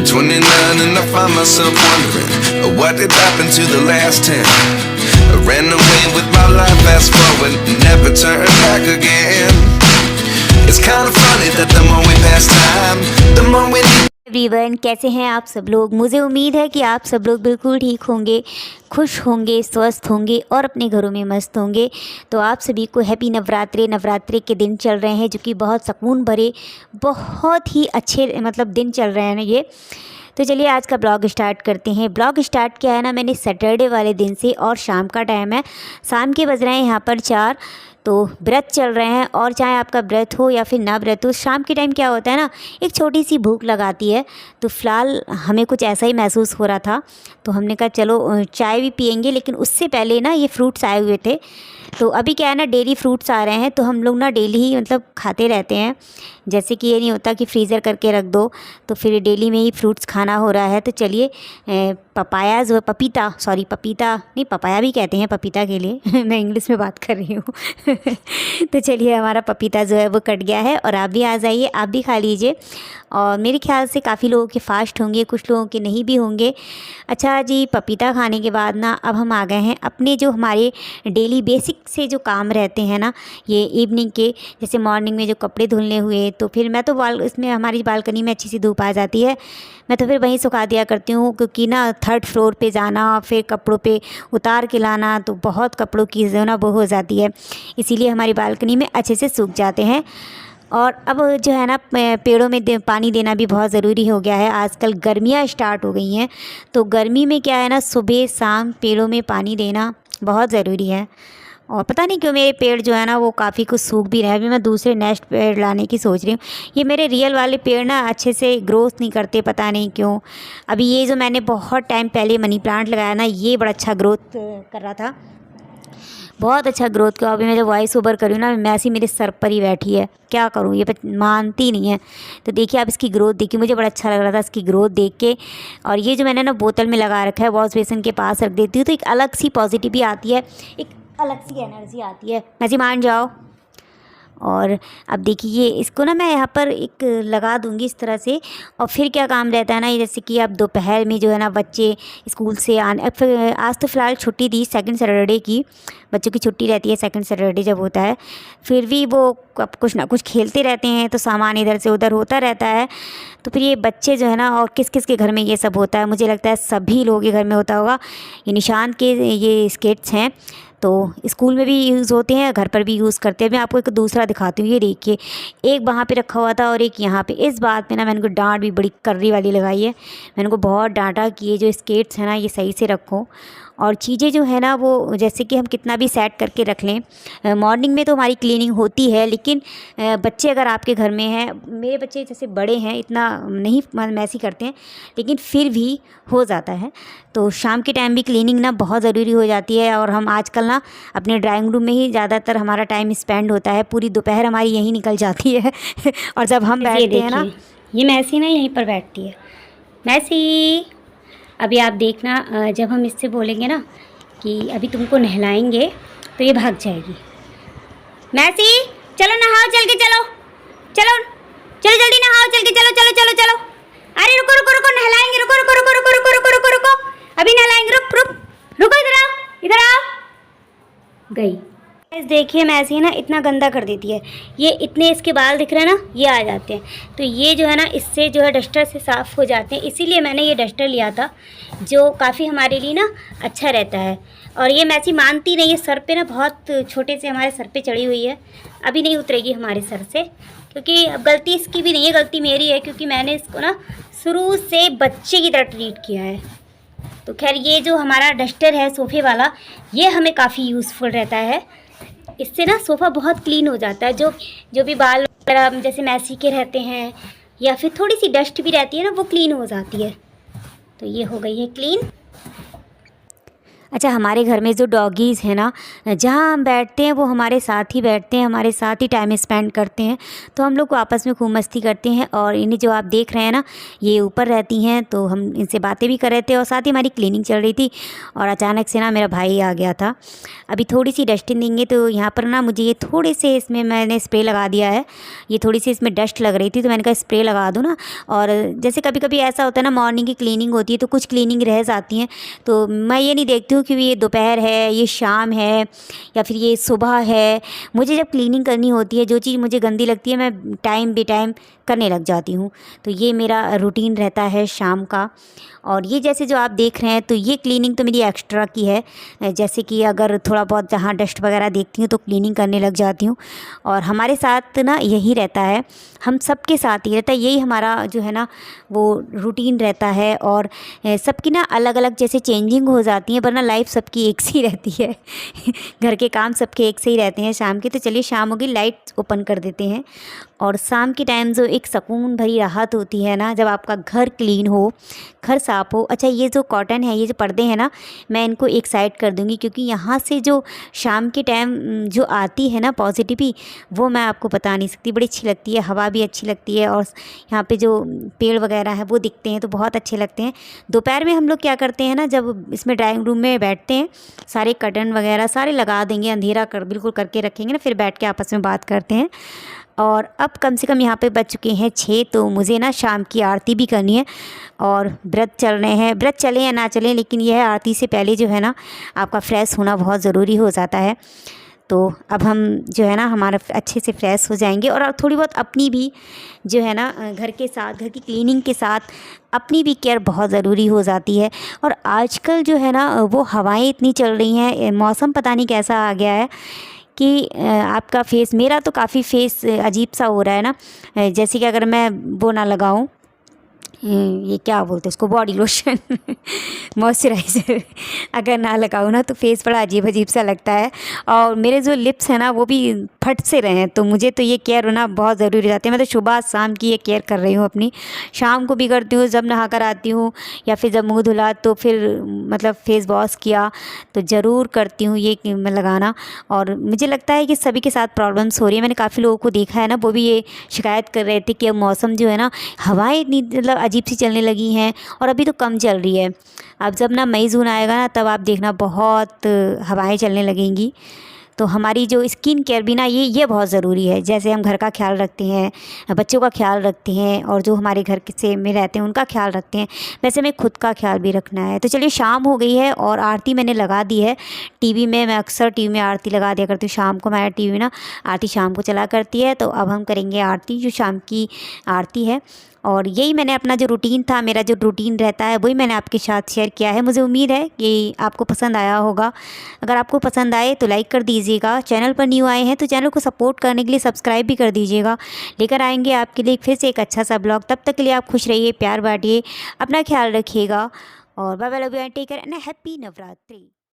At 29 and I find myself wondering what did happen to the last 10. I ran away with my life, fast forward, never turn back again. It's kind of funny that the more we pass time, the more we need. Everyone, कैसे हैं आप सब लोग। मुझे उम्मीद है कि आप सब लोग बिल्कुल ठीक होंगे, खुश होंगे, स्वस्थ होंगे और अपने घरों में मस्त होंगे। तो आप सभी को हैप्पी नवरात्रे के दिन चल रहे हैं, जो कि बहुत सुकून भरे, बहुत ही अच्छे दिन चल रहे हैं ये। तो चलिए आज का ब्लॉग स्टार्ट करते हैं। ब्लॉग स्टार्ट किया है ना मैंने सैटरडे वाले दिन से, और शाम का टाइम है, शाम के बज रहे हैं यहाँ पर 4। तो व्रत चल रहे हैं, और चाहे आपका व्रत हो या फिर ना व्रत हो, शाम के टाइम क्या होता है ना, एक छोटी सी भूख लगाती है। तो फ़िलहाल हमें कुछ ऐसा ही महसूस हो रहा था, तो हमने कहा चलो चाय भी पियेंगे, लेकिन उससे पहले ना ये फ्रूट्स आए हुए थे। तो अभी क्या है ना, डेली फ्रूट्स आ रहे हैं, तो हम लोग ना डेली ही खाते रहते हैं। जैसे कि ये नहीं होता कि फ्रीज़र करके रख दो, तो फिर डेली में ही फ्रूट्स खाना हो रहा है। तो चलिए पपाया जो पपीता नहीं, पपाया भी कहते हैं पपीता के लिए मैं इंग्लिश में बात कर रही हूँ तो चलिए हमारा पपीता जो है वो कट गया है, और आप भी आ जाइए, आप भी खा लीजिए। और मेरे ख्याल से काफ़ी लोगों के फास्ट होंगे, कुछ लोगों के नहीं भी होंगे। अच्छा जी, पपीता खाने के बाद ना अब हम आ गए हैं अपने जो हमारे डेली बेसिक से जो काम रहते हैं ना, ये इवनिंग के, जैसे मॉर्निंग में जो कपड़े धुलने हुए, तो फिर मैं तो इसमें हमारी बालकनी में अच्छी सी धूप आ जाती है, मैं तो फिर वहीं सुखा दिया करती हूँ। क्योंकि ना 3rd फ्लोर पे जाना, फिर कपड़ों पे उतार के लाना, तो बहुत कपड़ों की जो ना वो हो जाती है, इसीलिए हमारी बालकनी में अच्छे से सूख जाते हैं। और अब जो है ना पेड़ों में पानी देना भी बहुत ज़रूरी हो गया है। आजकल गर्मियाँ स्टार्ट हो गई हैं, तो गर्मी में क्या है ना, सुबह शाम पेड़ों में पानी देना बहुत ज़रूरी है। और पता नहीं क्यों मेरे पेड़ जो है ना वो काफ़ी कुछ सूख भी रहे हैं। अभी मैं दूसरे नेक्स्ट पेड़ लाने की सोच रही हूँ। ये मेरे रियल वाले पेड़ ना अच्छे से ग्रोथ नहीं करते, पता नहीं क्यों। अभी ये जो मैंने बहुत टाइम पहले मनी प्लांट लगाया ना, ये बड़ा अच्छा ग्रोथ कर रहा था, बहुत अच्छा ग्रोथ किया। अभी मैं जब वॉइस ओवर करूँ ना, मैसी मेरे सर पर ही बैठी है, क्या करूँ, ये मानती नहीं है। तो देखिए आप इसकी ग्रोथ देखिए, मुझे बड़ा अच्छा लग रहा था इसकी ग्रोथ देख के। और ये जो मैंने ना बोतल में लगा रखा है, वॉश बेसिन के पास रख देती हूँ, तो एक अलग सी पॉजिटिविटी आती है, एक अलग सी एनर्जी आती है। मैसी मान जाओ। और अब देखिए इसको ना मैं यहाँ पर एक लगा दूँगी इस तरह से। और फिर क्या काम रहता है ना, जैसे कि अब दोपहर में जो है ना बच्चे स्कूल से आने, आज तो फ़िलहाल छुट्टी दी, 2nd सैटरडे की बच्चों की छुट्टी रहती है 2nd सैटरडे जब होता है। फिर भी वो अब कुछ ना कुछ खेलते रहते हैं, तो सामान इधर से उधर होता रहता है। तो फिर ये बच्चे जो है ना, और किस किस के घर में ये सब होता है, मुझे लगता है सभी लोगों के घर में होता होगा। ये निशान के ये स्केट्स हैं, तो स्कूल में भी यूज़ होते हैं, घर पर भी यूज़ करते हैं। मैं आपको एक दूसरा दिखाती हूँ, ये देखिए, एक वहाँ पे रखा हुआ था और एक यहाँ पे। इस बात पे ना मैंने को डांट भी बड़ी कर्री वाली लगाई है। मैंने को बहुत डांटा कि ये जो स्केट्स हैं ना, ये सही से रखो। और चीज़ें जो है ना वो जैसे कि हम कितना भी सेट करके रख लें, मॉर्निंग में तो हमारी क्लीनिंग होती है, लेकिन बच्चे अगर आपके घर में हैं, मेरे बच्चे जैसे बड़े हैं, इतना नहीं मैसी करते हैं, लेकिन फिर भी हो जाता है। तो शाम के टाइम भी क्लीनिंग ना बहुत ज़रूरी हो जाती है। और हम आजकल ना अपने ड्राइंग रूम में ही ज़्यादातर हमारा टाइम स्पेंड होता है, पूरी दोपहर हमारी यहीं निकल जाती है और जब हम बैठते हैं ना, ये मैसी ना यहीं पर बैठती है। मैसी, अभी आप देखना, जब हम इससे बोलेंगे ना कि अभी तुमको नहलाएंगे, तो ये भाग जाएगी। मैसी चलो नहाओ, चल के चलो, चलो चलो जल्दी नहाओ, चल के चलो चलो चलो चलो। अरे रुको रुको रुको, नहलाएंगे, रुको रुको रुको रुको रुको रुको रुको रुको, अभी नहलाएंगे, रुक रुक रुको, इधर आओ इधर आओ। गई। देखिए मैसी ना इतना गंदा कर देती है। ये इतने इसके बाल दिख रहे हैं ना, ये आ जाते हैं, तो ये जो है ना इससे जो है डस्टर से साफ़ हो जाते हैं। इसीलिए मैंने ये डस्टर लिया था, जो काफ़ी हमारे लिए ना अच्छा रहता है। और ये मैसी मानती नहीं है, सर पे ना बहुत छोटे से हमारे सर पे चढ़ी हुई है, अभी नहीं उतरेगी हमारे सर से। क्योंकि अब गलती इसकी भी नहीं है, गलती मेरी है, क्योंकि मैंने इसको ना शुरू से बच्चे की तरह ट्रीट किया है। तो खैर ये जो हमारा डस्टर है सोफ़े वाला, ये हमें काफ़ी यूज़फुल रहता है। इससे ना सोफ़ा बहुत क्लीन हो जाता है। जो भी बाल वगैरह जैसे मैसी के रहते हैं, या फिर थोड़ी सी डस्ट भी रहती है ना, वो क्लीन हो जाती है। तो ये हो गई है क्लीन। अच्छा, हमारे घर में जो डॉगीज़ हैं ना, जहाँ हम बैठते हैं वो हमारे साथ ही बैठते हैं, हमारे साथ ही टाइम स्पेंड करते हैं। तो हम लोग को आपस में खूब मस्ती करते हैं। और इन्हें जो आप देख रहे हैं ना, ये ऊपर रहती हैं, तो हम इनसे बातें भी कर रहे थे और साथ ही हमारी क्लीनिंग चल रही थी। और अचानक से ना मेरा भाई आ गया था। अभी थोड़ी सी डस्टिंग देंगे, तो यहाँ पर ना मुझे ये थोड़े से इसमें मैंने स्प्रे लगा दिया है। ये थोड़ी सी इसमें डस्ट लग रही थी, तो मैंने कहा स्प्रे लगा दूँ ना। और जैसे कभी कभी ऐसा होता है ना, मॉर्निंग की क्लीनिंग होती है तो कुछ क्लीनिंग रह जाती हैं, तो मैं ये नहीं देखती हूँ कि ये दोपहर है, ये शाम है, या फिर ये सुबह है। मुझे जब क्लीनिंग करनी होती है, जो चीज़ मुझे गंदी लगती है, मैं टाइम बे टाइम करने लग जाती हूँ। तो ये मेरा रूटीन रहता है शाम का। और ये जैसे जो आप देख रहे हैं, तो ये क्लीनिंग तो मेरी एक्स्ट्रा की है। जैसे कि अगर थोड़ा बहुत जहाँ डस्ट वगैरह देखती हूँ तो क्लीनिंग करने लग जाती हूँ। और हमारे साथ ना यही रहता है, हम सबके साथ ही रहता है, यही हमारा जो है ना वो रूटीन रहता है। और सबकी ना अलग अलग जैसे चेंजिंग हो जाती है, वरना लाइफ सबकी एक सी रहती है। घर के काम सबके एक से ही रहते हैं शाम के। तो चलिए, शाम होगी, लाइट ओपन कर देते हैं। और शाम के टाइम जो एक सुकून भरी राहत होती है ना, जब आपका घर क्लीन हो, घर साफ़ हो। अच्छा, ये जो कॉटन है, ये जो पर्दे हैं ना, मैं इनको एक साइड कर दूँगी, क्योंकि यहाँ से जो शाम के टाइम जो आती है ना पॉजिटिविटी, वो मैं आपको बता नहीं सकती। बड़ी अच्छी लगती है, हवा भी अच्छी लगती है, और यहाँ पे जो पेड़ वगैरह हैं वो दिखते हैं, तो बहुत अच्छे लगते हैं। दोपहर में हम लोग क्या करते हैं ना, जब इसमें ड्राइंग रूम में बैठते हैं, सारे कर्टन वगैरह सारे लगा देंगे, अंधेरा कर बिल्कुल करके रखेंगे ना, फिर बैठ के आपस में बात करते हैं। और अब कम से कम यहाँ पे बज चुके हैं 6, तो मुझे ना शाम की आरती भी करनी है। और व्रत चल रहे हैं, व्रत चलें या ना चलें, लेकिन यह आरती से पहले जो है ना आपका फ्रेश होना बहुत ज़रूरी हो जाता है। तो अब हम जो है ना हमारा अच्छे से फ्रेश हो जाएंगे। और थोड़ी बहुत अपनी भी जो है ना घर के साथ, घर की क्लीनिंग के साथ अपनी भी केयर बहुत ज़रूरी हो जाती है। और आजकल जो है ना वो हवाएं इतनी चल रही हैं, मौसम पता नहीं कैसा आ गया है कि आपका फेस, मेरा तो काफ़ी फेस अजीब सा हो रहा है ना। जैसे कि अगर मैं वो ना लगाऊं, ये क्या बोलते हैं उसको, बॉडी लोशन, मॉइस्चराइज़र अगर ना लगाओ ना, तो फेस बड़ा अजीब अजीब सा लगता है। और मेरे जो लिप्स हैं ना वो भी फट से रहे हैं, तो मुझे तो ये केयर होना बहुत ज़रूरी रहती है। मैं तो सुबह शाम की ये केयर कर रही हूँ अपनी। शाम को भी करती हूँ, जब नहा कर आती हूँ, या फिर जब मुँह धुला, तो फिर मतलब फेस वॉश किया, तो ज़रूर करती हूँ ये मैं लगाना। और मुझे लगता है कि सभी के साथ प्रॉब्लम्स हो रही है। मैंने काफ़ी लोगों को देखा है ना, वो भी ये शिकायत कर रहे थे कि अब मौसम जो है ना, हवाएं इतनी मतलब अजीब सी चलने लगी हैं, और अभी तो कम चल रही है। अब जब ना मई जून आएगा ना, तब आप देखना बहुत हवाएं चलने लगेंगी। तो हमारी जो स्किन केयर भी ना, ये बहुत ज़रूरी है। जैसे हम घर का ख्याल रखते हैं, बच्चों का ख्याल रखते हैं, और जो हमारे घर के से में रहते हैं उनका ख्याल रखते हैं, वैसे हमें खुद का ख्याल भी रखना है। तो चलिए, शाम हो गई है और आरती मैंने लगा दी है। टीवी में मैं अक्सर टीवी में आरती लगा दिया करती हूँ शाम को। हमारा टीवी ना आरती शाम को चला करती है। तो अब हम करेंगे आरती, जो शाम की आरती है। और यही मैंने अपना जो रूटीन था, मेरा जो रूटीन रहता है, वही मैंने आपके साथ शेयर किया है। मुझे उम्मीद है कि आपको पसंद आया होगा। अगर आपको पसंद आए तो लाइक कर दीजिएगा। चैनल पर न्यू आए हैं तो चैनल को सपोर्ट करने के लिए सब्सक्राइब भी कर दीजिएगा। लेकर आएंगे आपके लिए फिर से एक अच्छा सा ब्लॉग। तब तक के लिए आप खुश रहिए, प्यार बांटिए, अपना ख्याल रखिएगा, और bye bye, love you and take care and happy Navratri.